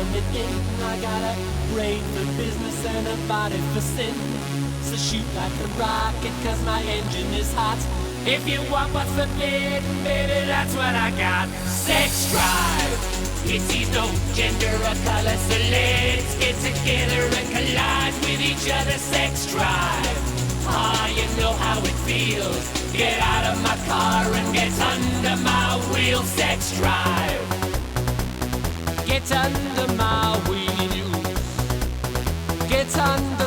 anything. I got a brain for business and a body for sin. So shoot like a rocket, cause my engine is hot. If you want what's forbidden, baby, that's what I got. Sex drive. It sees no gender or color, so let's get together and collide with each other. Sex drive. Ah, you know how it feels. Get out of my car and get under my wheel. Sex drive. Get under my wheels. Get under